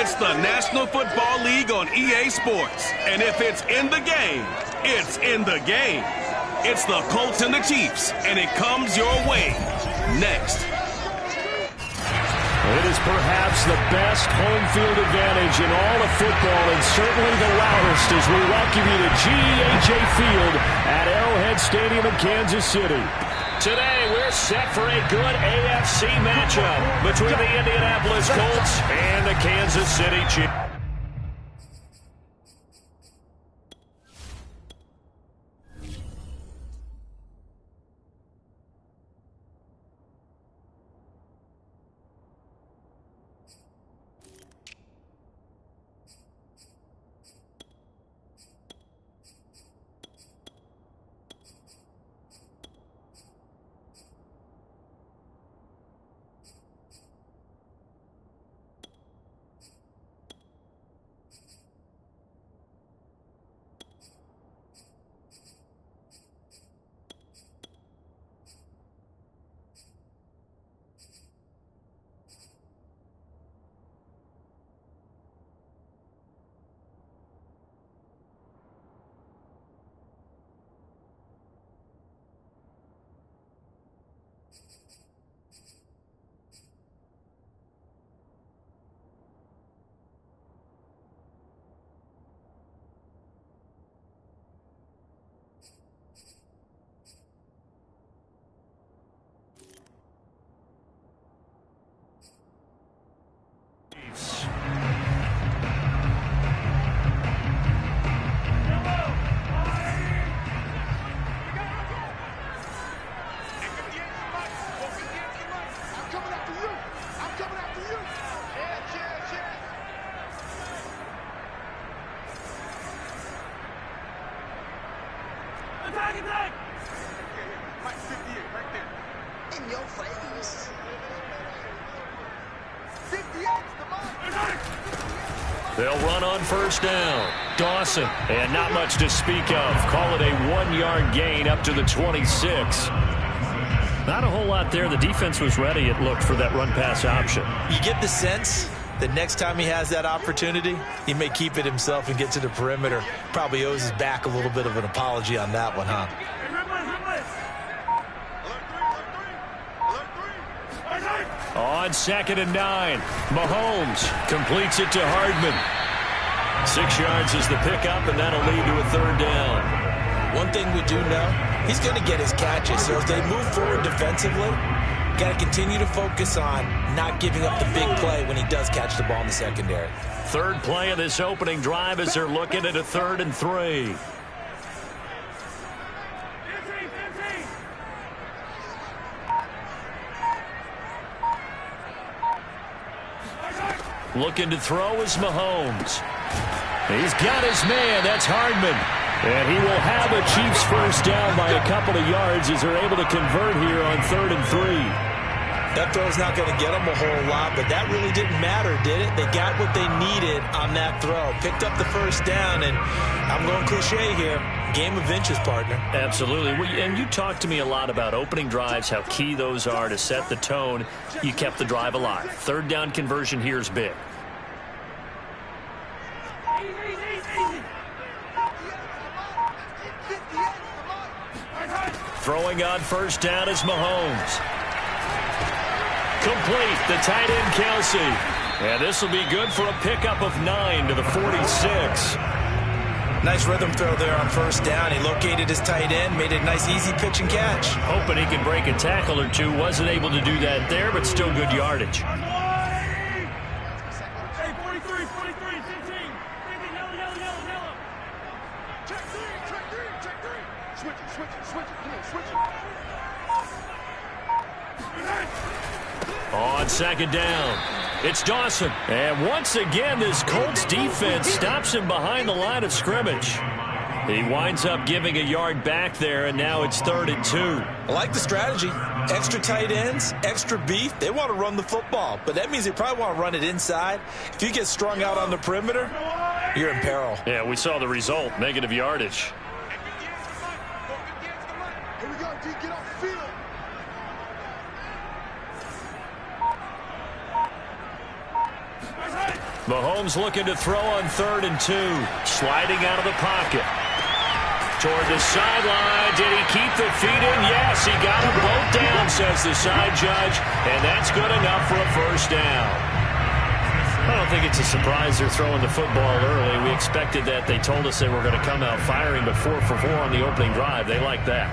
It's the National Football League on EA Sports. And if it's in the game, it's in the game. It's the Colts and the Chiefs, and it comes your way next. It is perhaps the best home field advantage in all of football, and certainly the loudest as we welcome you to GEHA Field at Arrowhead Stadium in Kansas City. Today, we're set for a good AFC matchup between the Indianapolis Colts and the Kansas City Chiefs. They'll run on first down. Dawson, and not much to speak of. Call it a 1-yard gain up to the 26. Not a whole lot there. The defense was ready, it looked, for that run-pass option. You get the sense that next time he has that opportunity, he may keep it himself and get to the perimeter. Probably owes his back a little bit of an apology on that one, huh? On 2nd and 9, Mahomes completes it to Hardman. 6 yards is the pickup, and that'll lead to a 3rd down. One thing we do know, he's going to get his catches. So as they move forward defensively, got to continue to focus on not giving up the big play when he does catch the ball in the secondary. 3rd play of this opening drive as they're looking at a 3rd and 3. Looking to throw is Mahomes. He's got his man. That's Hardman. And he will have a Chiefs first down by a couple of yards as they're able to convert here on 3rd and 3. That throw's not going to get them a whole lot, but that really didn't matter, did it? They got what they needed on that throw. Picked up the first down, and I'm going cliche here. Game of inches, partner. Absolutely. And you talked to me a lot about opening drives, how key those are to set the tone. You kept the drive alive. 3rd down conversion here is big. Throwing on first down is Mahomes. Complete, the tight end Kelsey. And this will be good for a pickup of 9 to the 46. Nice rhythm throw there on first down. He located his tight end, made it a nice easy pitch and catch. Hoping he could break a tackle or two. Wasn't able to do that there, but still good yardage. Hey, 43, 43, 15. Yellow. Check three. Switch it. Come on, switch it. On 2nd down, it's Dawson. And once again, this Colts defense stops him behind the line of scrimmage. He winds up giving a yard back there, and now it's 3rd and 2. I like the strategy. Extra tight ends, extra beef. They want to run the football, but that means they probably want to run it inside. If you get strung out on the perimeter, you're in peril. Yeah, we saw the result, negative yardage. Here we go, D. Get off the field. Mahomes looking to throw on 3rd and 2. Sliding out of the pocket. Toward the sideline. Did he keep the feet in? Yes, he got them both down, says the side judge. And that's good enough for a first down. I don't think it's a surprise they're throwing the football early. We expected that. They told us they were going to come out firing, but 4 for 4 on the opening drive. They like that.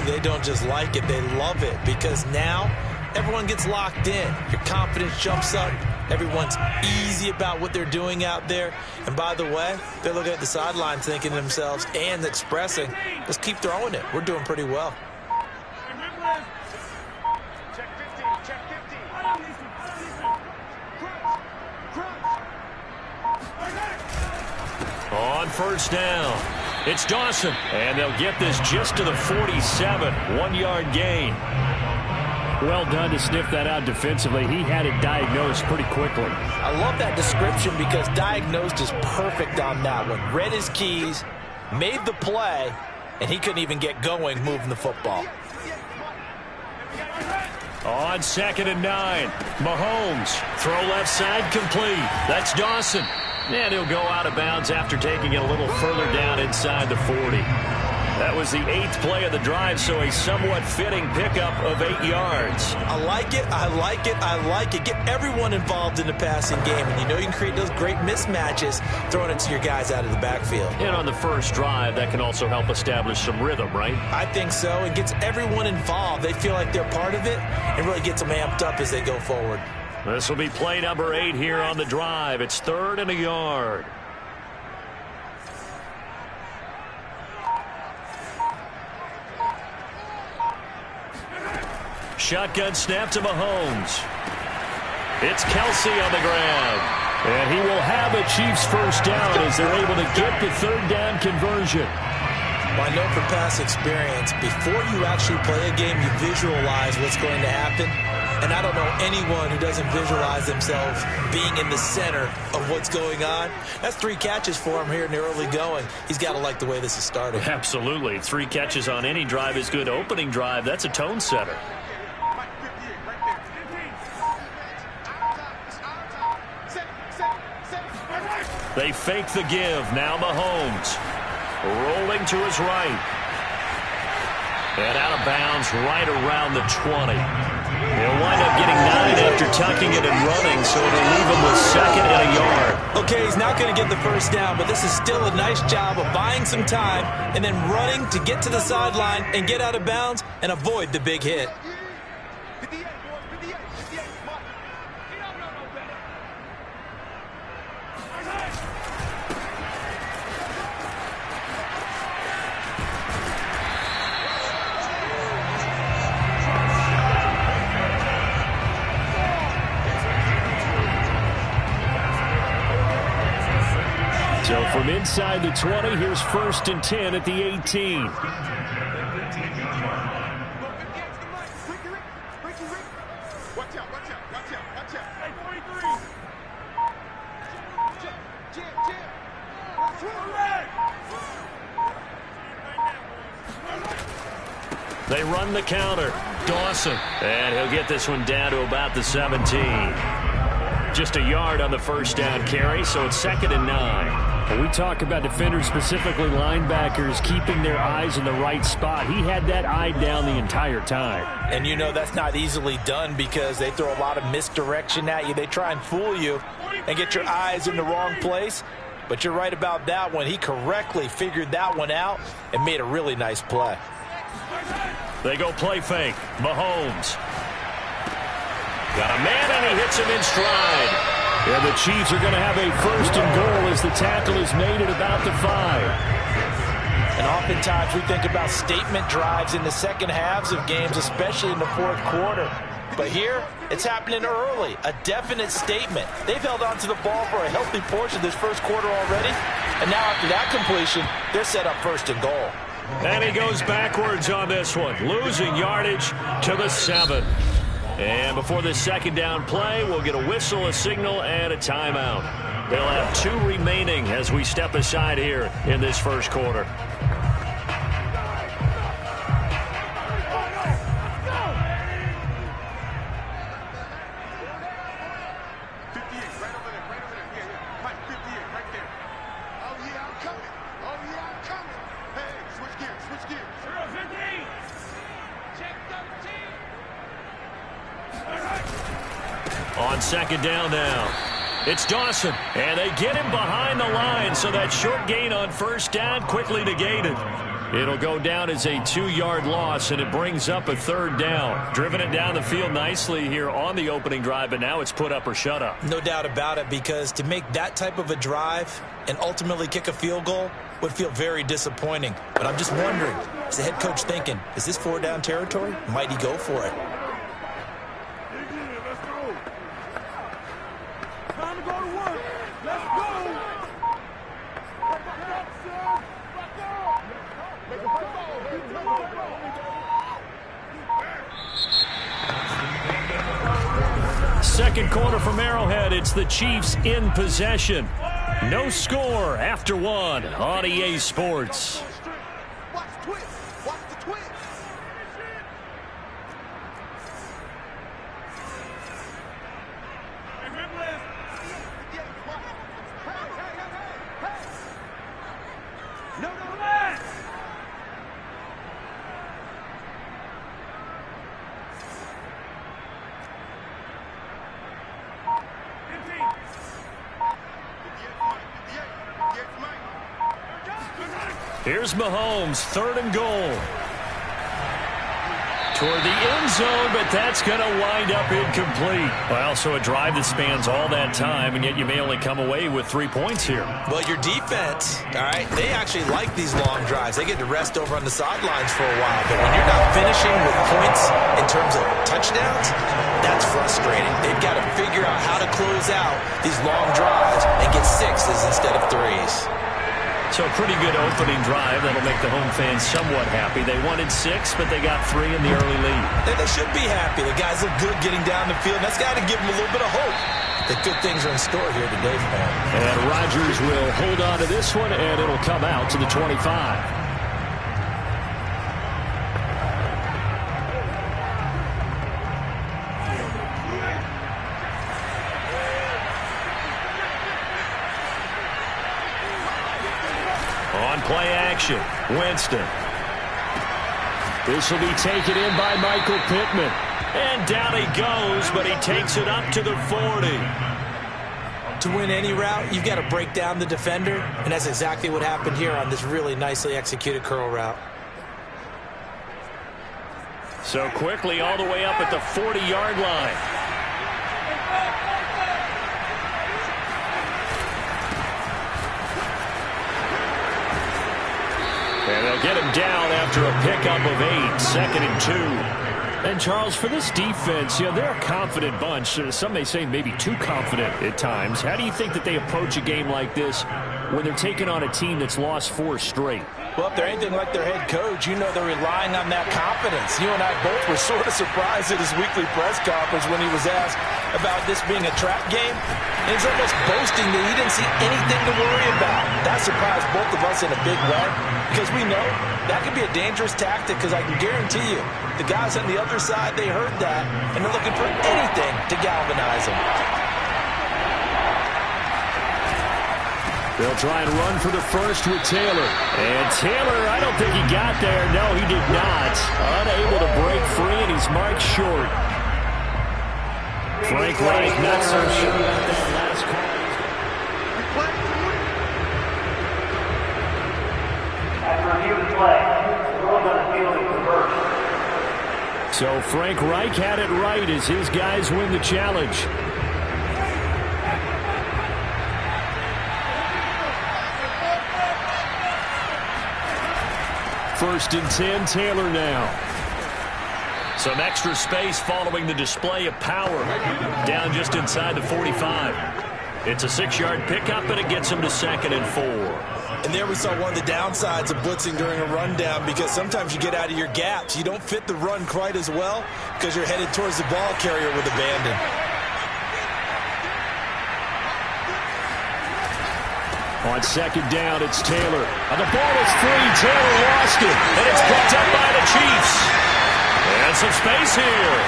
They don't just like it. They love it because now everyone gets locked in. Your confidence jumps up. Everyone's easy about what they're doing out there. And by the way, they're looking at the sideline thinking to themselves and expressing, let's keep throwing it. We're doing pretty well. Check 15, check 15. On first down, it's Dawson. And they'll get this just to the 47. 1-yard gain. Well done to sniff that out defensively. He had it diagnosed pretty quickly. I love that description because diagnosed is perfect on that one. Read his keys, made the play, and he couldn't even get going moving the football. On 2nd and 9, Mahomes. Throw left side complete. That's Dawson. And he'll go out of bounds after taking it a little further down inside the 40. That was the 8th play of the drive, so a somewhat fitting pickup of 8 yards. I like it, I like it, I like it. Get everyone involved in the passing game, and you know you can create those great mismatches throwing it to your guys out of the backfield. And on the first drive, that can also help establish some rhythm, right? I think so. It gets everyone involved. They feel like they're part of it and really gets them amped up as they go forward. This will be play number 8 here on the drive. It's 3rd and a yard. Shotgun snap to Mahomes. It's Kelsey on the ground. And he will have a Chiefs first down as they're able to get the 3rd down conversion. Well, I know from past experience, before you actually play a game, you visualize what's going to happen. And I don't know anyone who doesn't visualize themselves being in the center of what's going on. That's 3 catches for him here in the early going. He's got to like the way this is starting. Absolutely. 3 catches on any drive is good. Opening drive, that's a tone setter. They fake the give. Now Mahomes rolling to his right. And out of bounds right around the 20. He'll wind up getting 9 after tucking it and running, so it'll leave him with 2nd and a yard. Okay, he's not going to get the first down, but this is still a nice job of buying some time and then running to get to the sideline and get out of bounds and avoid the big hit. So from inside the 20, here's 1st and 10 at the 18. They run the counter. Dawson. And he'll get this one down to about the 17. Just a yard on the first down carry, so it's 2nd and 9. When we talk about defenders, specifically linebackers, keeping their eyes in the right spot, he had that eye down the entire time. And you know that's not easily done because they throw a lot of misdirection at you. They try and fool you and get your eyes in the wrong place. But you're right about that one. He correctly figured that one out and made a really nice play. They go play fake. Mahomes. Got a man, and he hits him in stride. And the Chiefs are going to have a 1st and goal as the tackle is made at about the 5. And oftentimes we think about statement drives in the second halves of games, especially in the 4th quarter. But here, it's happening early. A definite statement. They've held on to the ball for a healthy portion of this 1st quarter already. And now after that completion, they're set up 1st and goal. And he goes backwards on this one, losing yardage to the 7. And before this 2nd down play, we'll get a whistle, a signal, and a timeout. They'll have 2 remaining as we step aside here in this 1st quarter. coming. Oh, yeah, I'm coming. Hey, switch gears, switch gears. 15. Check 13. On second down now, it's Dawson, and they get him behind the line, so that short gain on first down quickly negated. It'll go down as a 2-yard loss, and it brings up a third down. Driven it down the field nicely here on the opening drive, but now it's put up or shut up. No doubt about it, because to make that type of a drive and ultimately kick a field goal would feel very disappointing. But I'm just wondering, is the head coach thinking, is this 4-down territory? Might he go for it? Let's go. Time to go to work. Let's go. Second quarter from Arrowhead. It's the Chiefs in possession. No score after one on EA Sports. Watch the twist. Watch the twist. No, man. Here's Mahomes, third and goal. Toward the end zone, but that's going to wind up incomplete. Well, so a drive that spans all that time, and yet you may only come away with 3 points here. Well, your defense, all right, they actually like these long drives. They get to rest over on the sidelines for a while. But when you're not finishing with points in terms of touchdowns, that's frustrating. They've got to figure out how to close out these long drives and get 6s instead of 3s. So a pretty good opening drive. That'll make the home fans somewhat happy. They wanted 6, but they got 3 in the early lead. They should be happy. The guys look good getting down the field. That's got to give them a little bit of hope that good things are in store here today for them. And Rodgers will hold on to this one, and it'll come out to the 25. On play action, Winston. This will be taken in by Michael Pittman. And down he goes, but he takes it up to the 40. To win any route, you've got to break down the defender, and that's exactly what happened here on this really nicely executed curl route. So quickly all the way up at the 40-yard line. And they'll get him down after a pickup of 8, 2nd and 2. And, Charles, for this defense, you know, they're a confident bunch. Some may say maybe too confident at times. How do you think that they approach a game like this when they're taking on a team that's lost 4 straight? Well, if they're anything like their head coach, you know they're relying on that confidence. You and I both were sort of surprised at his weekly press conference when he was asked about this being a trap game. And he's almost boasting that he didn't see anything to worry about. That surprised both of us in a big way because we know that could be a dangerous tactic because I can guarantee you the guys on the other side, they heard that, and they're looking for anything to galvanize them. They'll try and run for the first with Taylor. And Taylor, I don't think he got there. No, he did not. Unable to break free, and he's marked short. Frank Reich not so sure about that last call. After review of the play, the ruling on the field is reversed. So Frank Reich had it right as his guys win the challenge. First and 10, Taylor now. Some extra space following the display of power. Down just inside the 45. It's a 6-yard pickup, and it gets him to 2nd and 4. And there we saw one of the downsides of blitzing during a rundown because sometimes you get out of your gaps. You don't fit the run quite as well because you're headed towards the ball carrier with abandon. On second down, it's Taylor. And the ball is free. Taylor lost it. And it's picked up by the Chiefs. And some space here.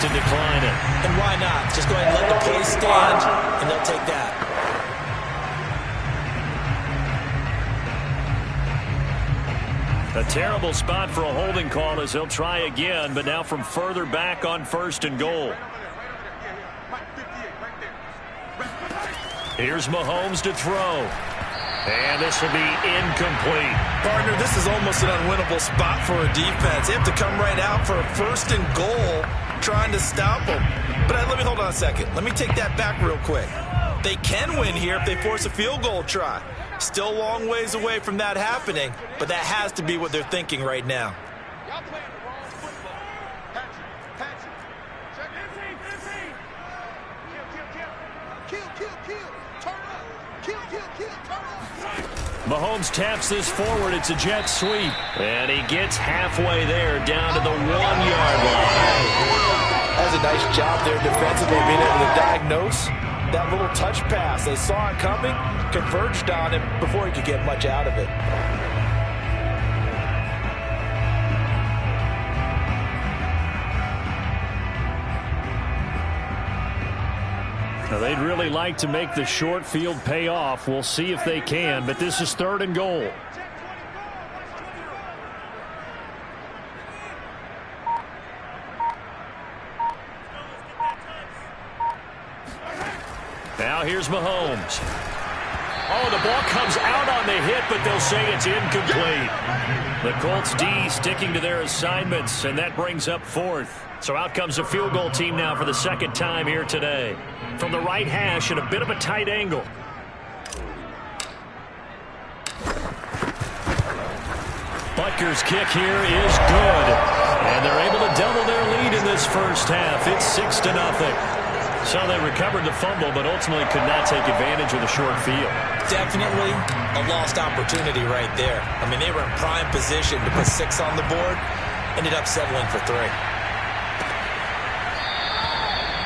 doesn't decline it. And why not? Just go ahead and let the play stand, and they'll take that. A terrible spot for a holding call as he'll try again, but now from further back on 1st and goal. Here's Mahomes to throw. And this will be incomplete. Partner, this is almost an unwinnable spot for a defense. They have to come right out for a 1st and goal trying to stop them. But let me hold on a second. Let me take that back real quick. They can win here if they force a field goal try. Still a long ways away from that happening, but that has to be what they're thinking right now. Y'all playing the wrong football. Patch it. Check it. Kill. Turn up. Kill. Turn up. Mahomes taps this forward. It's a jet sweep. And he gets halfway there, down to the 1-yard line. That's a nice job there defensively, being able to diagnose that little touch pass. They saw it coming, converged on him before he could get much out of it. Now, they'd really like to make the short field pay off. We'll see if they can, but this is 3rd and goal. Now here's Mahomes. Oh, the ball comes out on the hit, but they'll say it's incomplete. The Colts D sticking to their assignments, and that brings up 4th. So out comes the field goal team now for the 2nd time here today. From the right hash at a bit of a tight angle. Butker's kick here is good. And they're able to double their lead in this first half. It's 6-0. So they recovered the fumble, but ultimately could not take advantage of the short field. Definitely A lost opportunity right there. I mean, they were in prime position to put 6 on the board. Ended up settling for 3.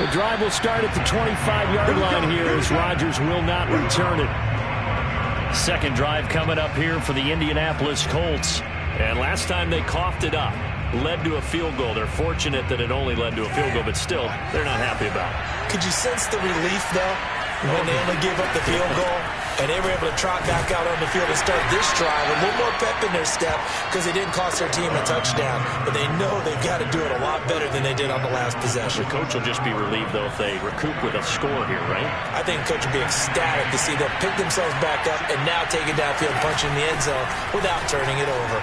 The drive will start at the 25-yard line here as Rodgers will not return it. 2nd drive coming up here for the Indianapolis Colts. And last time they coughed it up, led to a field goal. They're fortunate that it only led to a field goal, but still, they're not happy about it. Could you sense the relief, though, when they only gave up the field goal? And they were able to trot back out on the field and start this drive. A little more pep in their step because they didn't cost their team a touchdown. But they know they've got to do it a lot better than they did on the last possession. The coach will just be relieved, though, if they recoup with a score here, right? I think the coach will be ecstatic to see them pick themselves back up and now take it downfield, punching the end zone without turning it over.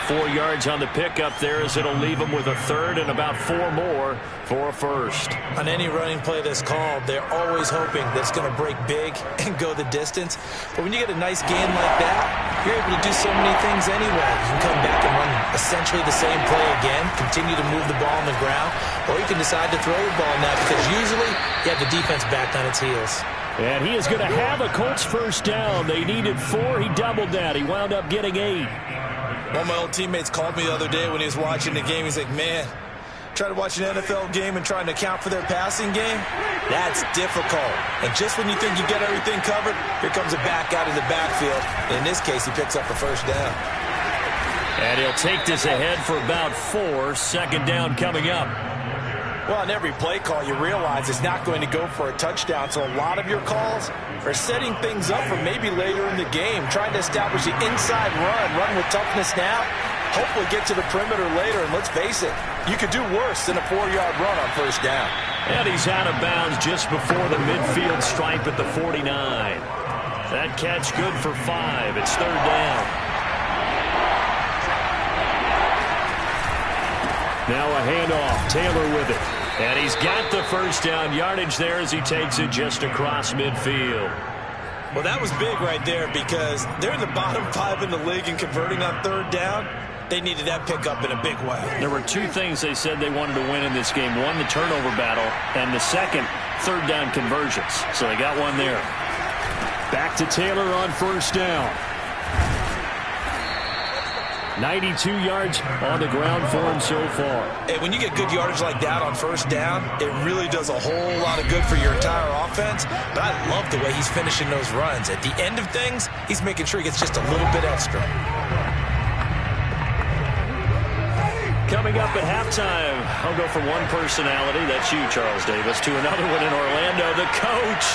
4 yards on the pickup there as it'll leave them with a 3rd and about 4 more for a 1st. On any running play that's called, they're always hoping that it's going to break big and go the distance. But when you get a nice gain like that, you're able to do so many things anyway. You can come back and run essentially the same play again, continue to move the ball on the ground, or you can decide to throw the ball now because usually you have the defense back on its heels. And he is going to have a Colts 1st down. They needed 4. He doubled that. He wound up getting 8. One of my old teammates called me the other day when he was watching the game. He's like, man, trying to watch an NFL game and trying to account for their passing game, that's difficult. And just when you think you get everything covered, here comes a back out of the backfield. And in this case, he picks up a 1st down. And he'll take this ahead for about 4. 2nd down coming up. Well, on every play call, you realize it's not going to go for a touchdown. So a lot of your calls are setting things up for maybe later in the game, trying to establish the inside run with toughness now, hopefully get to the perimeter later. And let's face it, you could do worse than a 4-yard run on 1st down. And he's out of bounds just before the midfield stripe at the 49. That catch good for 5. It's 3rd down. Now a handoff. Taylor with it. And he's got the 1st down yardage there as he takes it just across midfield. Well, that was big right there because they're in the bottom 5 in the league and converting on 3rd down. They needed that pickup in a big way. There were 2 things they said they wanted to win in this game. One, the turnover battle, and the second, 3rd down conversions. So they got one there. Back to Taylor on 1st down. 92 yards on the ground for him so far. Hey, when you get good yardage like that on 1st down, it really does a whole lot of good for your entire offense. But I love the way he's finishing those runs. At the end of things, he's making sure he gets just a little bit extra. Coming up at halftime, I'll go from one personality, that's you, Charles Davis, to another one in Orlando, the coach.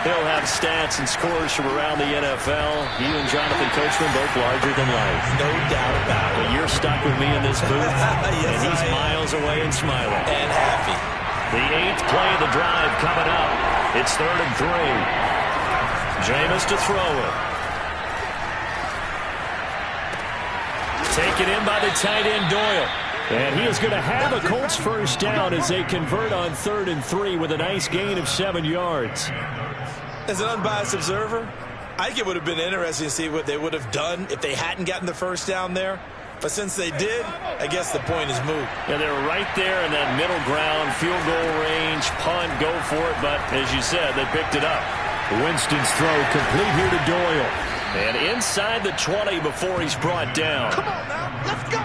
He'll have stats and scores from around the NFL. You and Jonathan Coachman both larger than life. No doubt about it. But you're stuck with me in this booth, yes, and he's miles away and smiling. And happy. The 8th play of the drive coming up. It's 3rd and 3. Jameis to throw it. Taken in by the tight end, Doyle. And he is going to have a Colts first down as they convert on 3rd and 3 with a nice gain of 7 yards. As an unbiased observer, I think it would have been interesting to see what they would have done if they hadn't gotten the first down there. But since they did, I guess the point is moot. Yeah, they were right there in that middle ground, field goal range, punt, go for it. But as you said, they picked it up. Winston's throw complete here to Doyle. And inside the 20 before he's brought down. Come on now, let's go.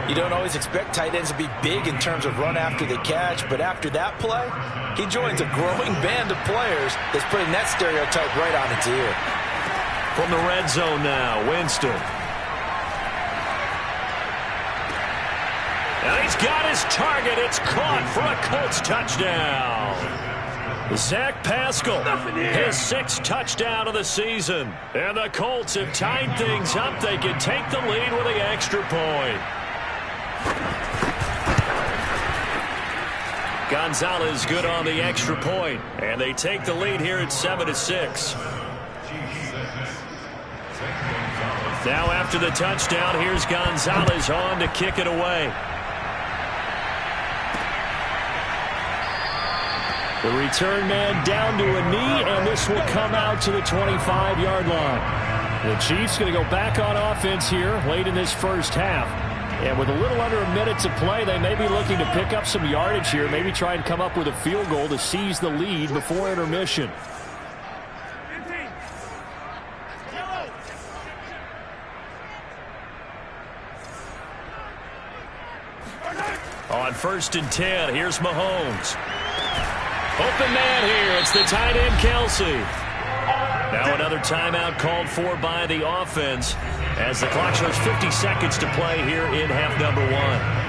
You don't always expect tight ends to be big in terms of run after the catch, but after that play, he joins a growing band of players that's putting that stereotype right on its ear. From the red zone now, Winston. And he's got his target. It's caught for a Colts touchdown. Zach Pascal, his 6th touchdown of the season. And the Colts have tied things up. They can take the lead with the extra point. Gonzalez good on the extra point, and they take the lead here at 7-6. Now after the touchdown, here's Gonzalez on to kick it away. The return man down to a knee, and this will come out to the 25-yard line. The Chiefs going to go back on offense here late in this first half. And with a little under a minute to play, they may be looking to pick up some yardage here, maybe try and come up with a field goal to seize the lead before intermission. On 1st and 10, here's Mahomes. Open man here. It's the tight end, Kelsey. Now another timeout called for by the offense as the clock shows 50 seconds to play here in half number 1.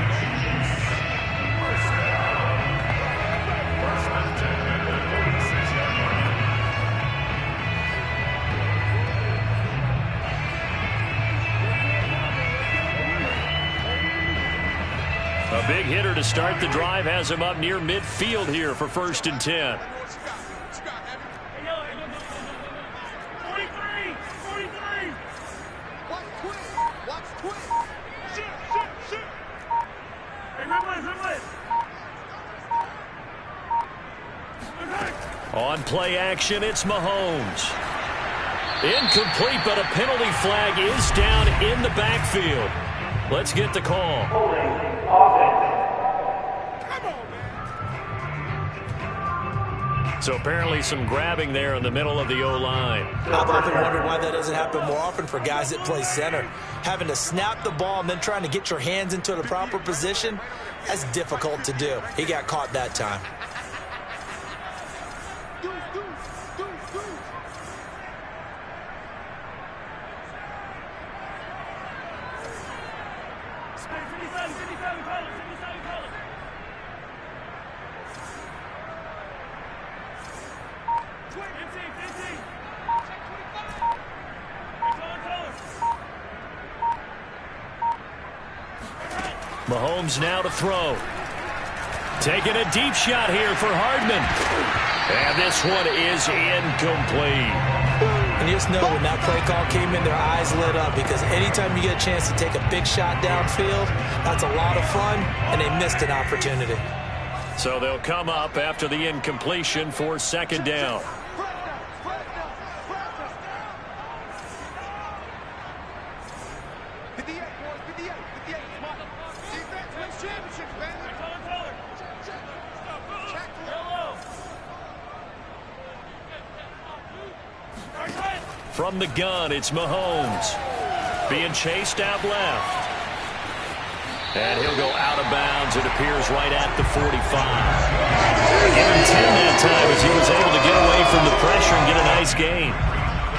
A big hitter to start the drive has him up near midfield here for 1st and 10. On play action, it's Mahomes. Incomplete, but a penalty flag is down in the backfield. Let's get the call. So apparently some grabbing there in the middle of the O-line. I've often wondered why that doesn't happen more often for guys that play center. Having to snap the ball and then trying to get your hands into the proper position, that's difficult to do. He got caught that time. Mahomes now to throw. Taking a deep shot here for Hardman. And this one is incomplete. And you just know when that play call came in, their eyes lit up because anytime you get a chance to take a big shot downfield, that's a lot of fun, and they missed an opportunity. So they'll come up after the incompletion for 2nd down. From the gun, it's Mahomes. Being chased out left. And he'll go out of bounds, it appears, right at the 45. Give him 10 that time as he was able to get away from the pressure and get a nice gain.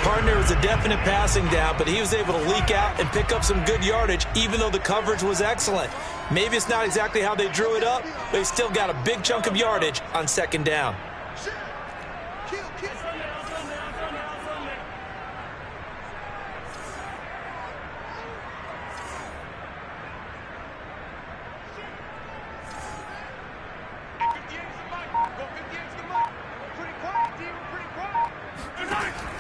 Partner, was a definite passing down, but he was able to leak out and pick up some good yardage, even though the coverage was excellent. Maybe it's not exactly how they drew it up, but he still got a big chunk of yardage on second down.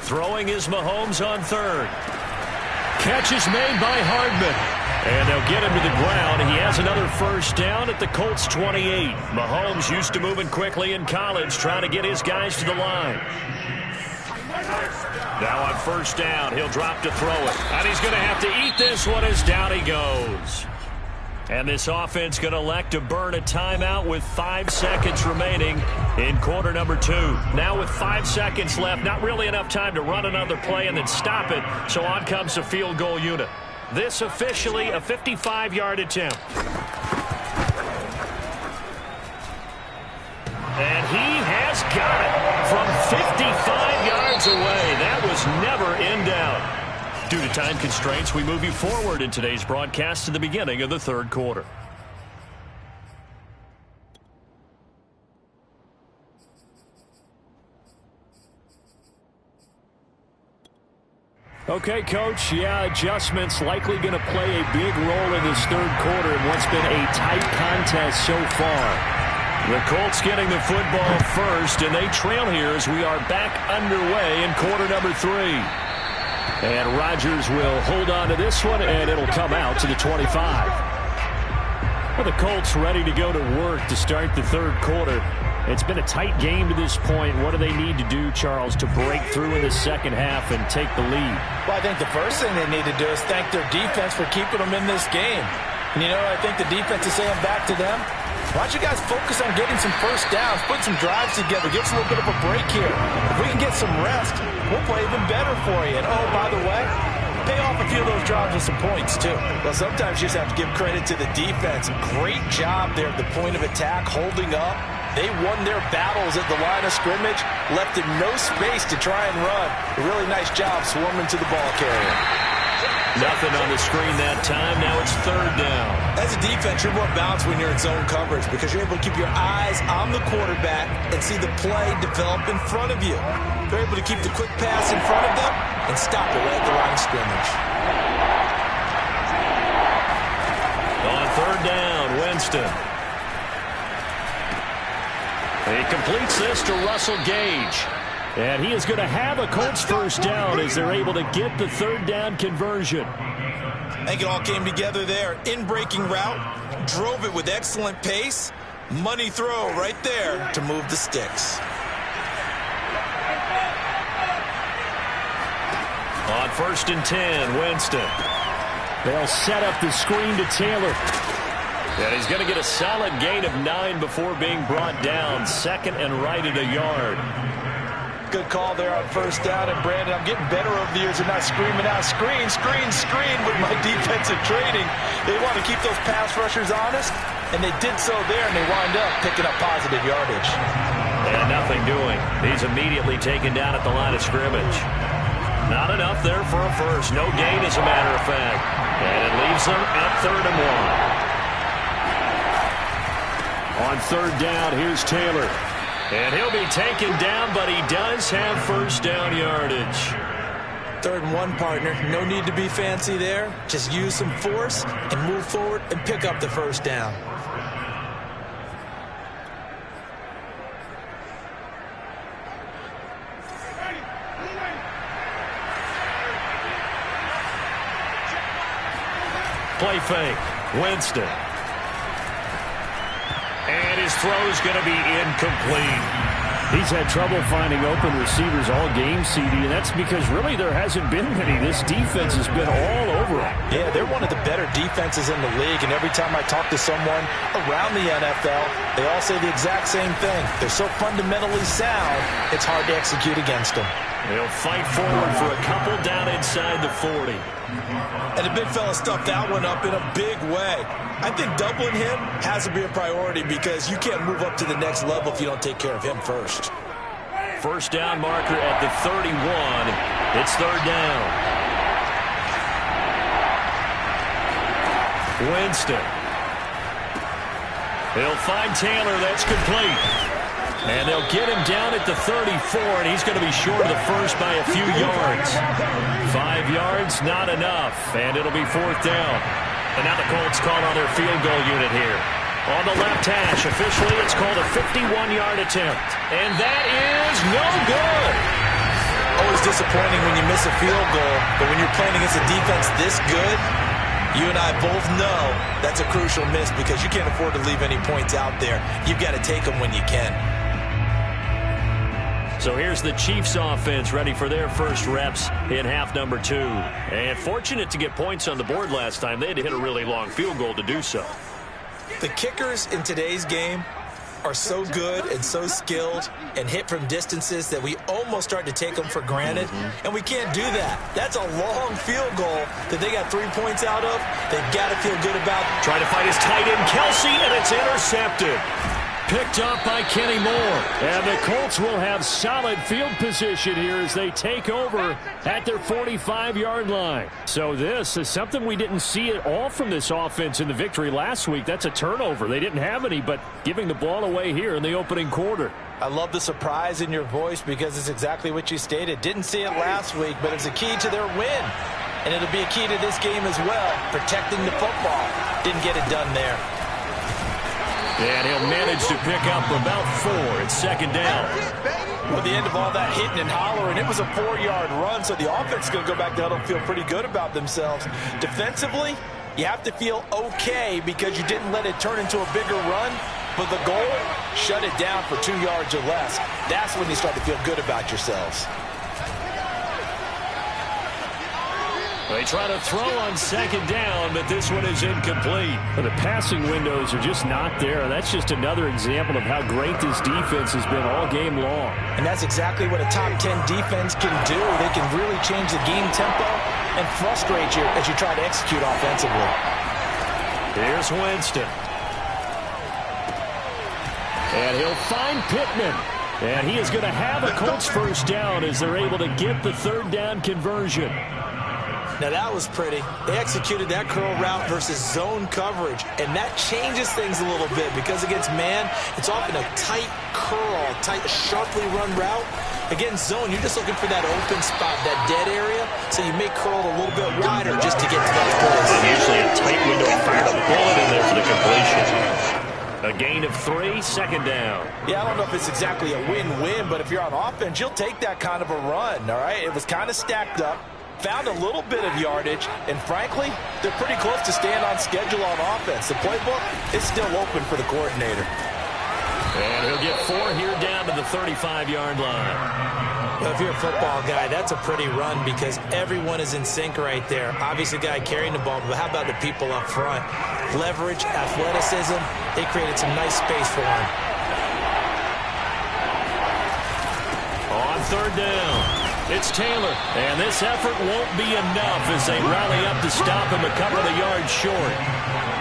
Throwing is Mahomes on third. Catch is made by Hardman. And they'll get him to the ground. He has another first down at the Colts 28. Mahomes used to moving quickly in college, trying to get his guys to the line. Now on first down, he'll drop to throw it. And he's going to have to eat this one as down he goes. And this offense going to elect to burn a timeout with 5 seconds remaining in quarter number 2. Now with 5 seconds left, not really enough time to run another play and then stop it. So on comes the field goal unit. This officially a 55-yard attempt. And he has got it from 55 yards away. That was never in doubt. Due to time constraints, we move you forward in today's broadcast to the beginning of the third quarter. Okay, Coach, adjustments likely going to play a big role in this third quarter in what's been a tight contest so far. The Colts getting the football first, and they trail here as we are back underway in quarter number 3. And Rodgers will hold on to this one, and it'll come out to the 25. Well, the Colts ready to go to work to start the third quarter. It's been a tight game to this point. What do they need to do, Charles, to break through in the second half and take the lead? Well, I think the first thing they need to do is thank their defense for keeping them in this game. And, you know, I think the defense is saying back to them, why don't you guys focus on getting some first downs, put some drives together, get us a little bit of a break here. If we can get some rest, we'll play even better for you. And, oh, by the way, pay off a few of those drives with some points, too. Well, sometimes you just have to give credit to the defense. Great job there at the point of attack, holding up. They won their battles at the line of scrimmage, left them no space to try and run. A really nice job swarming to the ball carrier. Nothing on the screen that time. Now it's third down. As a defense, you're more balanced when you're in zone coverage because you're able to keep your eyes on the quarterback and see the play develop in front of you. They're able to keep the quick pass in front of them and stop it right at the line of scrimmage. On third down, Winston. He completes this to Russell Gage. And he is going to have a Colts first down as they're able to get the third down conversion. I think it all came together there. In-breaking route, drove it with excellent pace. Money throw right there to move the sticks. On first and 10, Winston. They'll set up the screen to Taylor. And he's going to get a solid gain of 9 before being brought down. Second and right at a yard. Good call there on first down. And, Brandon, I'm getting better over the years and not screaming out, screen, screen, screen with my defensive training. They want to keep those pass rushers honest, and they did so there, and they wind up picking up positive yardage. And nothing doing. He's immediately taken down at the line of scrimmage. Not enough there for a first. No gain, as a matter of fact. And it leaves them at 3rd and 1. On third down, here's Taylor. And he'll be taken down, but he does have first down yardage. 3rd and 1, partner. No need to be fancy there. Just use some force and move forward and pick up the first down. Play fake. Winston. And his throw is going to be incomplete. He's had trouble finding open receivers all game, CD, and that's because really there hasn't been many. This defense has been all over him. Yeah, they're one of the better defenses in the league, and every time I talk to someone around the NFL, they all say the exact same thing. They're so fundamentally sound, it's hard to execute against them. They'll fight forward for a couple down inside the 40. And the big fella stuffed that one up in a big way. I think doubling him has to be a priority because you can't move up to the next level if you don't take care of him first. First down marker at the 31. It's third down. Winston. He'll find Taylor. That's complete. And they'll get him down at the 34, and he's going to be short of the first by a few yards. 5 yards, not enough, and it'll be fourth down. And now the Colts call on their field goal unit here. On the left hash, officially it's called a 51-yard attempt. And that is no good. Always disappointing when you miss a field goal, but when you're playing against a defense this good, you and I both know that's a crucial miss because you can't afford to leave any points out there. You've got to take them when you can. So here's the Chiefs offense ready for their first reps in half number 2. And fortunate to get points on the board last time. They had to hit a really long field goal to do so. The kickers in today's game are so good and so skilled and hit from distances that we almost start to take them for granted, and we can't do that. That's a long field goal that they got 3 points out of. They've got to feel good about. Trying to find his tight end, Kelsey, and it's intercepted. Picked up by Kenny Moore. And the Colts will have solid field position here as they take over at their 45-yard line. So this is something we didn't see at all from this offense in the victory last week. That's a turnover. They didn't have any, but giving the ball away here in the opening quarter. I love the surprise in your voice because it's exactly what you stated. Didn't see it last week, but it's a key to their win. And it'll be a key to this game as well, protecting the football. Didn't get it done there. And he'll manage to pick up about 4. It's second down. Well, the end of all that hitting and hollering, it was a 4-yard run, so the offense is going to go back down and feel pretty good about themselves. Defensively, you have to feel okay because you didn't let it turn into a bigger run, but the goal, shut it down for 2 yards or less. That's when you start to feel good about yourselves. They try to throw on second down, but this one is incomplete. The passing windows are just not there. That's just another example of how great this defense has been all game long. And that's exactly what a top 10 defense can do. They can really change the game tempo and frustrate you as you try to execute offensively. Here's Winston. And he'll find Pittman. And he is going to have a Colts first down as they're able to get the third down conversion. Now that was pretty. They executed that curl route versus zone coverage, and that changes things a little bit because against man, it's often a tight curl, tight, sharply run route. Against zone, you're just looking for that open spot, that dead area, so you may curl a little bit wider just to get to that place. Usually a tight window, fired a bullet in there for the completion. A gain of 3, second down. Yeah, I don't know if it's exactly a win-win, but if you're on offense, you'll take that kind of a run, all right? It was kind of stacked up. Found a little bit of yardage, and frankly, they're pretty close to staying on schedule on offense. The playbook is still open for the coordinator. And he'll get 4 here down to the 35-yard line. Well, if you're a football guy, that's a pretty run because everyone is in sync right there. Obviously, the guy carrying the ball, but how about the people up front? Leverage, athleticism, they created some nice space for him. On third down. It's Taylor, and this effort won't be enough as they rally up to stop him a couple of yards short.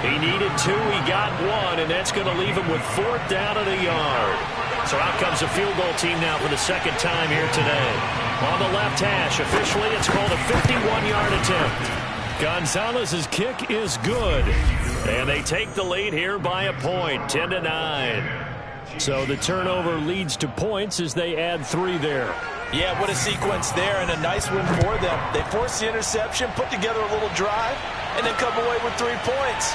He needed 2, he got 1, and that's going to leave him with 4th down at a yard. So out comes a field goal team now for the second time here today. On the left hash, officially it's called a 51-yard attempt. Gonzalez's kick is good, and they take the lead here by a point, 10-9. So the turnover leads to points as they add 3 there. Yeah, what a sequence there, and a nice win for them. They forced the interception, put together a little drive, and then come away with 3 points.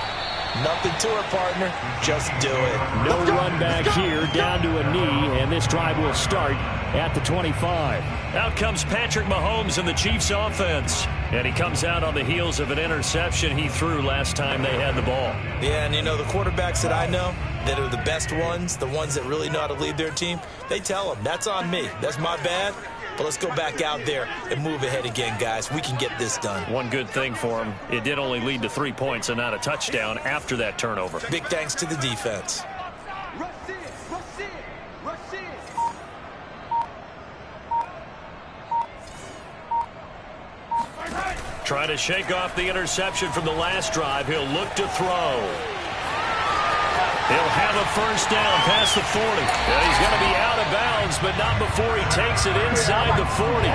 Nothing to it, partner. Just do it. No run back here, down to a knee, and this drive will start at the 25. Out comes Patrick Mahomes in the Chiefs offense. And he comes out on the heels of an interception he threw last time they had the ball. Yeah, and you know, the quarterbacks that I know that are the best ones, the ones that really know how to lead their team, they tell them, that's on me. That's my bad. But let's go back out there and move ahead again, guys. We can get this done. One good thing for him, it did only lead to 3 points and not a touchdown after that turnover. Big thanks to the defense. Trying to shake off the interception from the last drive. He'll look to throw. He'll have a first down past the 40. And he's going to be out of bounds but not before he takes it inside the 40.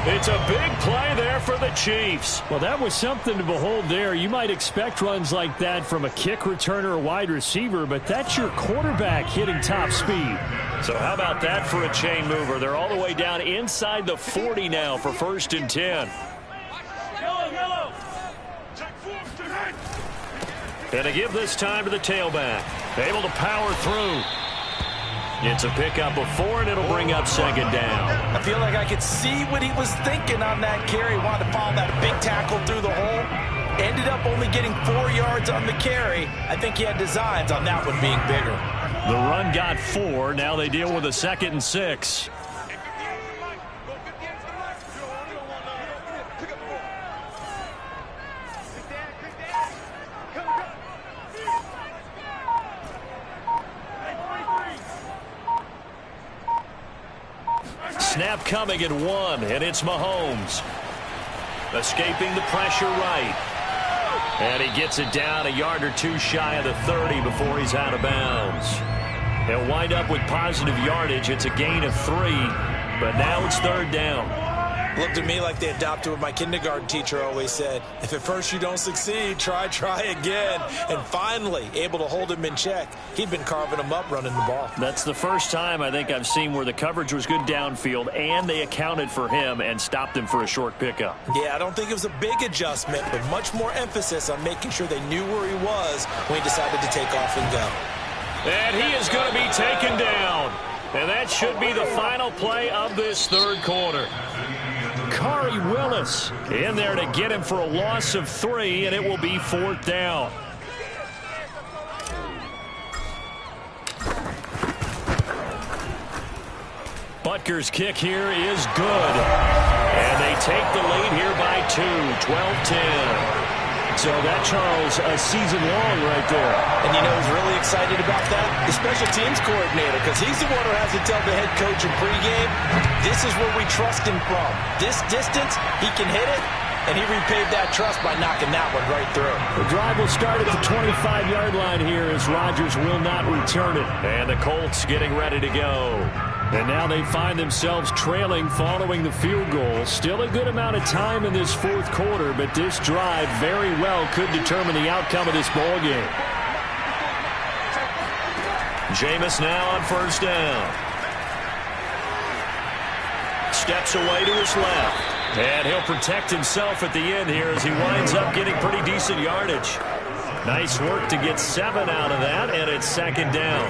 It's a big play there for the Chiefs. Well, that was something to behold there. You might expect runs like that from a kick returner or wide receiver, but that's your quarterback hitting top speed. So how about that for a chain mover? They're all the way down inside the 40 now for 1st and 10. And to give this time to the tailback. Able to power through. It's a pickup of 4, and it'll bring up 2nd down. I feel like I could see what he was thinking on that carry. Wanted to follow that big tackle through the hole. Ended up only getting 4 yards on the carry. I think he had designs on that one being bigger. The run got 4. Now they deal with a 2nd and 6. Snap coming at 1, and it's Mahomes. Escaping the pressure right. And he gets it down a yard or 2 shy of the 30 before he's out of bounds. He'll wind up with positive yardage. It's a gain of 3, but now it's 3rd down. Looked at me like they adopted what my kindergarten teacher always said. If at first you don't succeed, try again. And finally, able to hold him in check. He'd been carving him up running the ball. That's the first time I think I've seen where the coverage was good downfield and they accounted for him and stopped him for a short pickup. Yeah, I don't think it was a big adjustment, but much more emphasis on making sure they knew where he was when he decided to take off and go. And he is going to be taken down. And that should be the final play of this 3rd quarter. Kari Willis in there to get him for a loss of 3, and it will be 4th down. Butker's kick here is good. And they take the lead here by 2, 12-10. So that, Charles, a season long right there. And you know who's really excited about that? The special teams coordinator, because he's the one who has to tell the head coach in pregame, this is where we trust him from. This distance, he can hit it, and he repaid that trust by knocking that one right through. The drive will start at the 25-yard line here as Rodgers will not return it. And the Colts getting ready to go. And now they find themselves trailing following the field goal. Still a good amount of time in this 4th quarter, but this drive very well could determine the outcome of this ball game. Jameis now on 1st down. Steps away to his left. And he'll protect himself at the end here as he winds up getting pretty decent yardage. Nice work to get 7 out of that, and it's 2nd down.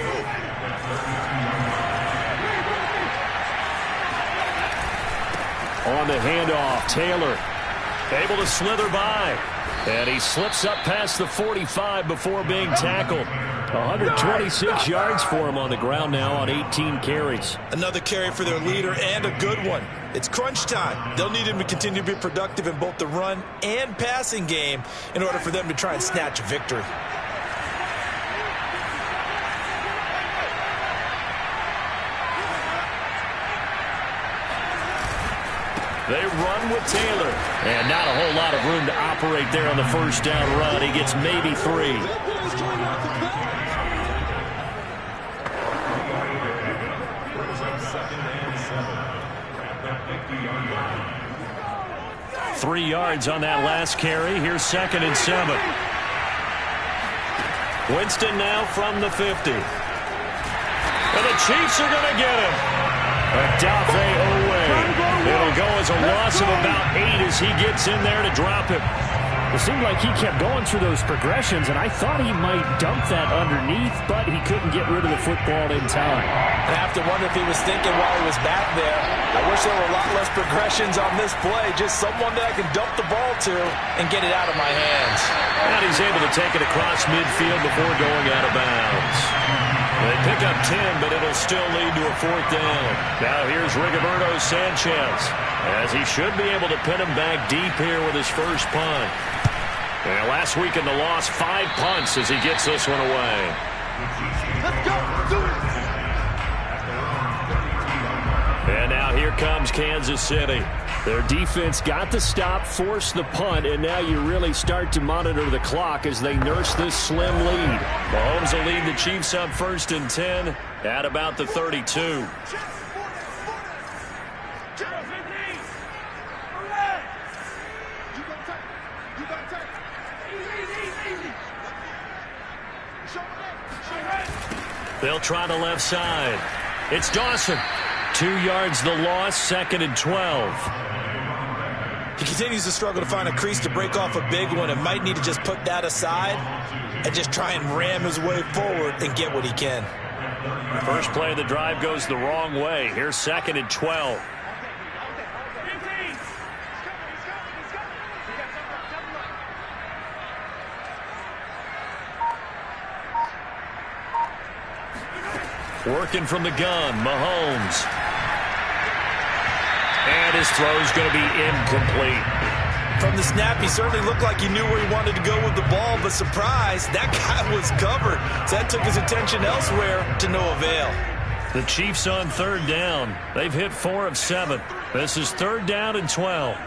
On the handoff, Taylor able to slither by. And he slips up past the 45 before being tackled. 126 yards for him on the ground now on 18 carries. Another carry for their leader and a good one. It's crunch time. They'll need him to continue to be productive in both the run and passing game in order for them to try and snatch a victory. They run with Taylor. And not a whole lot of room to operate there on the 1st down run. He gets maybe 3. 3 yards on that last carry. Here's 2nd and 7. Winston now from the 50. And the Chiefs are going to get him. It'll go as a loss of about 8 as he gets in there to drop him. It seemed like he kept going through those progressions, and I thought he might dump that underneath, but he couldn't get rid of the football in time. I have to wonder if he was thinking while he was back there, I wish there were a lot less progressions on this play, just someone that I can dump the ball to and get it out of my hands. And he's able to take it across midfield before going out of bounds. They pick up 10, but it'll still lead to a 4th down. Now here's Rigoberto Sanchez, as he should be able to pin him back deep here with his first punt. And last week in the loss, 5 punts as he gets this one away. Let's go. Do it. And now here comes Kansas City. Their defense got the stop, forced the punt, and now you really start to monitor the clock as they nurse this slim lead. Mahomes will lead the Chiefs up 1st and 10 at about the 32. They'll try the left side. It's Dawson. 2 yards the loss, 2nd and 12. He continues to struggle to find a crease to break off a big one and might need to just put that aside and just try and ram his way forward and get what he can. First play of the drive goes the wrong way. Here's 2nd and 12. Working from the gun, Mahomes. And his throw's going to be incomplete. From the snap, he certainly looked like he knew where he wanted to go with the ball, but surprise, that guy was covered. So that took his attention elsewhere to no avail. The Chiefs on 3rd down. They've hit 4 of 7. This is 3rd down and 12.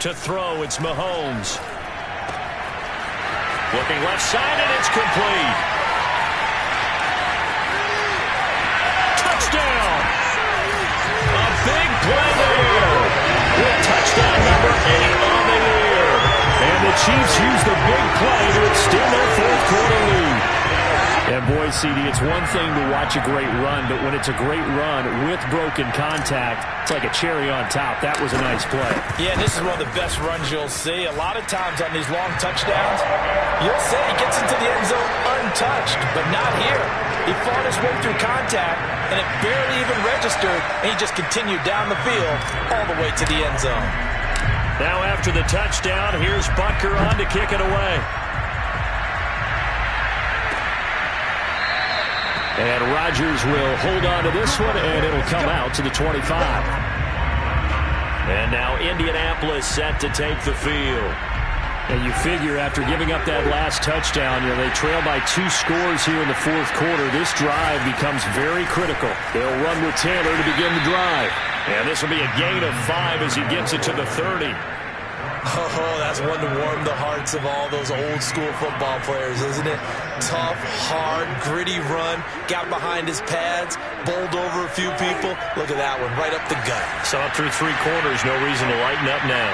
To throw, it's Mahomes. Looking left side, and it's complete. Touchdown! A big play there. With touchdown number 8 on the year. And the Chiefs use the big play to extend their 4th quarter lead. And boy, CD, it's one thing to watch a great run, but when it's a great run with broken contact, it's like a cherry on top. That was a nice play. Yeah, this is one of the best runs you'll see. A lot of times on these long touchdowns, you'll say he gets into the end zone untouched, but not here. He fought his way through contact, and it barely even registered, and he just continued down the field all the way to the end zone. Now after the touchdown, here's Butker on to kick it away. And Rodgers will hold on to this one, and it'll come out to the 25. And now Indianapolis set to take the field. And you figure after giving up that last touchdown, they trail by 2 scores here in the 4th quarter. This drive becomes very critical. They'll run with Taylor to begin the drive. And this will be a gain of 5 as he gets it to the 30. Oh, that's one to warm the hearts of all those old-school football players, isn't it? Tough, hard, gritty run, got behind his pads, bowled over a few people. Look at that one, right up the gut. So up through 3 quarters, no reason to lighten up now.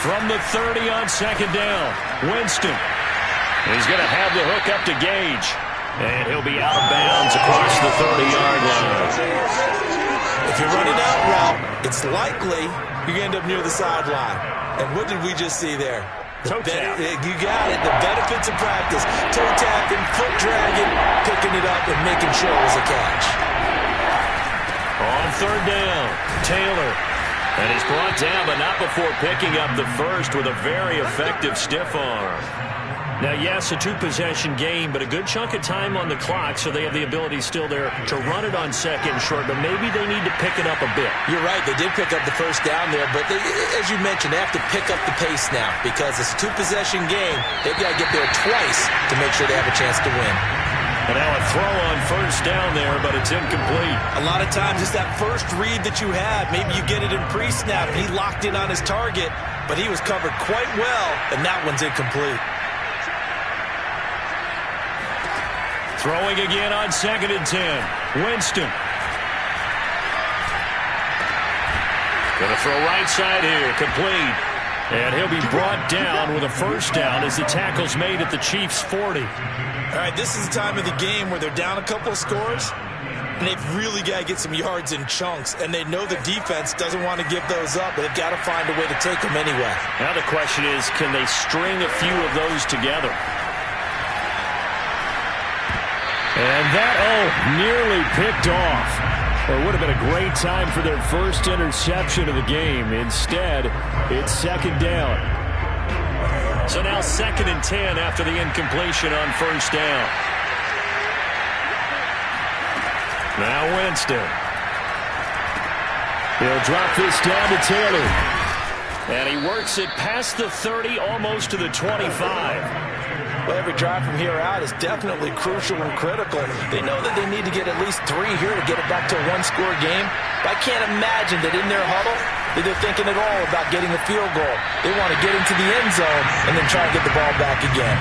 From the 30 on 2nd down, Winston. He's going to have the hook up to Gage. And he'll be out of bounds across the 30-yard line. If you're running out route, it's likely you end up near the sideline. And what did we just see there? Toe tap. You got it. The benefits of practice. Toe tapping, foot dragging, picking it up, and making sure it was a catch. On 3rd down, Taylor. And he's brought down, but not before picking up the first with a very effective stiff arm. Now, yes, a 2-possession game, but a good chunk of time on the clock, so they have the ability still there to run it on 2nd and short, but maybe they need to pick it up a bit. You're right. They did pick up the first down there, but as you mentioned, they have to pick up the pace now because it's a 2-possession game. They've got to get there twice to make sure they have a chance to win. And now a throw on 1st down there, but it's incomplete. A lot of times it's that first read that you have. Maybe you get it in pre-snap, and he locked in on his target, but he was covered quite well, and that one's incomplete. Throwing again on 2nd and 10. Winston. Going to throw right side here. Complete. And he'll be brought down with a 1st down as the tackle's made at the Chiefs' 40. All right, this is the time of the game where they're down a couple of scores, and they've really got to get some yards in chunks, and they know the defense doesn't want to give those up, but they've got to find a way to take them anyway. Now the question is, can they string a few of those together? And that, nearly picked off. It would have been a great time for their first interception of the game. Instead, it's 2nd down. So now 2nd and 10 after the incompletion on 1st down. Now Winston. He'll drop this down to Taylor. And he works it past the 30, almost to the 25. Well, every drive from here out is definitely crucial and critical. They know that they need to get at least 3 here to get it back to a 1-score game. But I can't imagine that in their huddle that they're thinking at all about getting a field goal. They want to get into the end zone and then try to get the ball back again.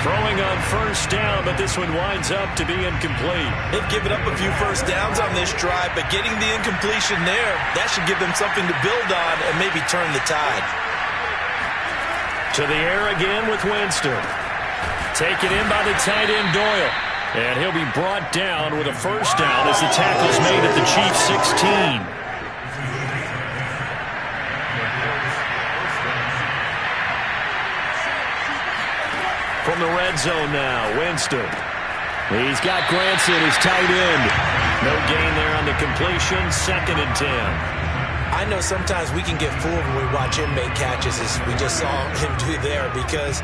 Throwing on first down, but this one winds up to be incomplete. They've given up a few first downs on this drive, but getting the incompletion there, that should give them something to build on and maybe turn the tide. To the air again with Winston. Taken in by the tight end Doyle. And he'll be brought down with a first down as the tackle's made at the Chiefs 16. From the red zone now, Winston. He's got Granson, his tight end. No gain there on the completion, 2nd and 10. I know sometimes we can get fooled when we watch him make catches, as we just saw him do there, because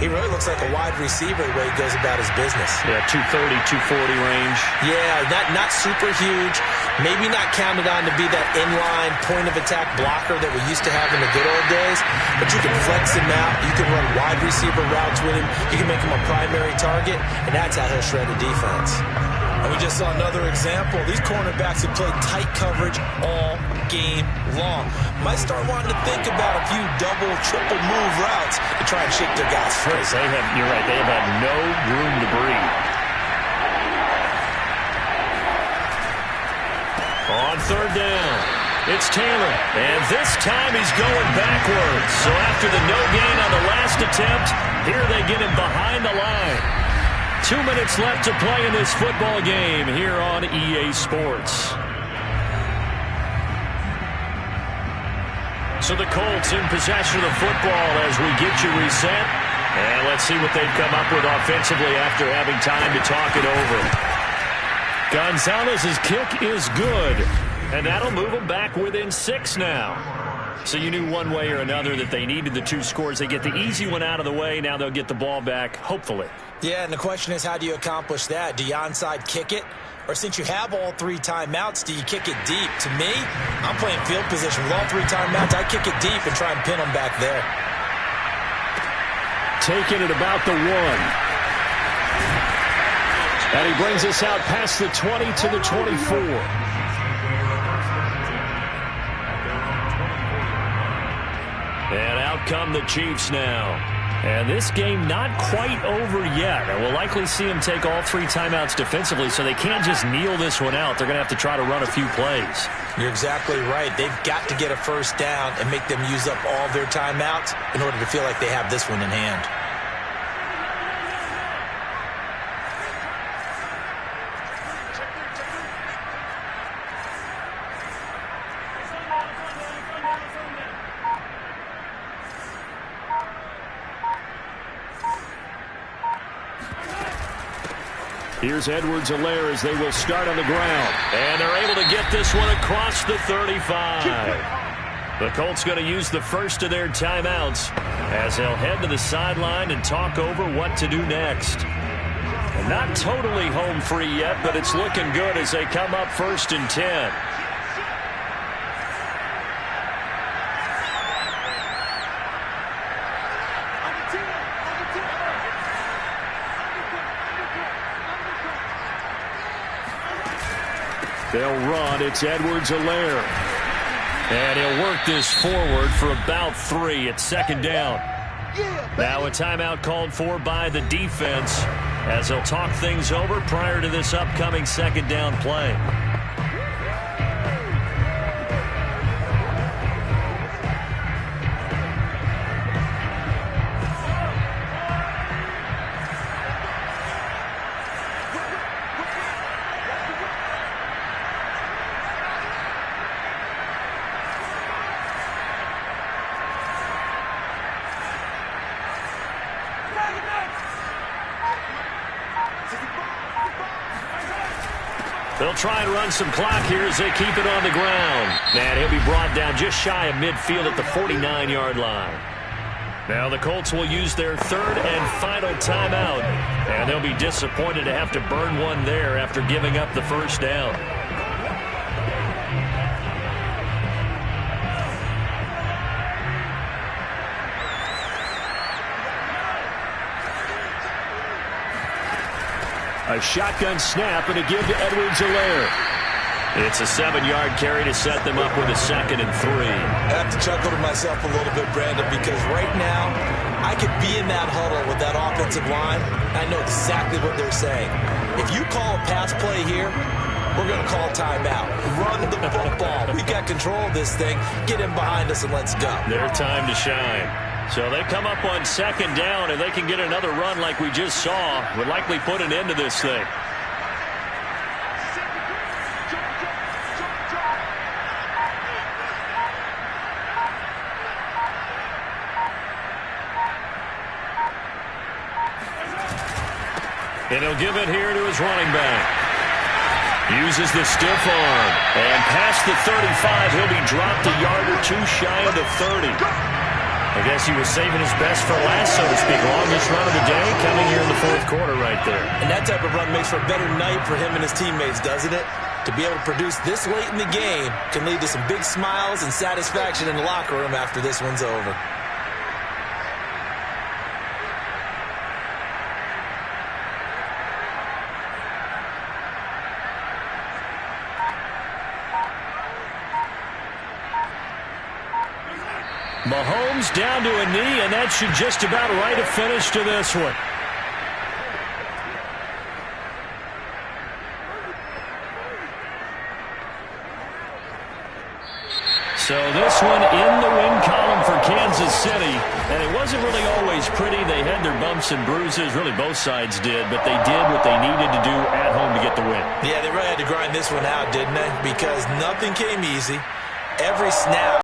he really looks like a wide receiver the way he goes about his business. Yeah, 230, 240 range. Yeah, not super huge. Maybe not counted on to be that inline point-of-attack blocker that we used to have in the good old days. But you can flex him out. You can run wide receiver routes with him. You can make him a primary target, and that's how he'll shred a defense. And we just saw another example. These cornerbacks have played tight coverage all game long. Might start wanting to think about a few double, triple move routes to try and shake their guys free. You're right, they have had no room to breathe. On 3rd down, it's Taylor. And this time he's going backwards. So after the no gain on the last attempt, here they get him behind the line. 2 minutes left to play in this football game here on EA Sports. So the Colts in possession of the football as we get you reset. And let's see what they've come up with offensively after having time to talk it over. Gonzalez's kick is good. And that'll move them back within 6 now. So you knew one way or another that they needed the 2 scores. They get the easy one out of the way. Now they'll get the ball back, hopefully. Yeah, and the question is, how do you accomplish that? Do you onside kick it? Or since you have all 3 timeouts, do you kick it deep? To me, I'm playing field position with all 3 timeouts. I kick it deep and try and pin them back there. Taking it about the 1. And he brings us out past the 20 to the 24. And out come the Chiefs now. And this game not quite over yet. And we'll likely see them take all 3 timeouts defensively, so they can't just kneel this one out. They're going to have to try to run a few plays. You're exactly right. They've got to get a first down and make them use up all their timeouts in order to feel like they have this one in hand. Here's Edwards-Helaire as they will start on the ground. And they're able to get this one across the 35. The Colts going to use the first of their timeouts as they'll head to the sideline and talk over what to do next. And not totally home free yet, but it's looking good as they come up 1st and 10. They'll run. It's Edwards-Helaire. And he'll work this forward for about 3 at 2nd down. Now a timeout called for by the defense as they'll talk things over prior to this upcoming 2nd down play. They'll try and run some clock here as they keep it on the ground. And he'll be brought down just shy of midfield at the 49-yard line. Now the Colts will use their 3rd and final timeout. And they'll be disappointed to have to burn one there after giving up the first down. A shotgun snap and a give to Edwards-Helaire. It's a 7-yard carry to set them up with a 2nd and 3. I have to chuckle to myself a little bit, Brandon, because right now I could be in that huddle with that offensive line. I know exactly what they're saying. If you call a pass play here, we're going to call timeout. Run the football. We've got control of this thing. Get him behind us and let's go. Their time to shine. So they come up on 2nd down, and they can get another run like we just saw. Would likely put an end to this thing. And he'll give it here to his running back. Uses the stiff arm. And past the 35, he'll be dropped a yard or two shy of the 30. I guess he was saving his best for last, so to speak. Longest run of the day coming here in the 4th quarter right there. And that type of run makes for a better night for him and his teammates, doesn't it? To be able to produce this late in the game can lead to some big smiles and satisfaction in the locker room after this one's over. Mahomes down to a knee, and that should just about write a finish to this one. So this one in the win column for Kansas City, and it wasn't really always pretty. They had their bumps and bruises, really both sides did, but they did what they needed to do at home to get the win. Yeah, they really had to grind this one out, didn't they? Because nothing came easy. Every snap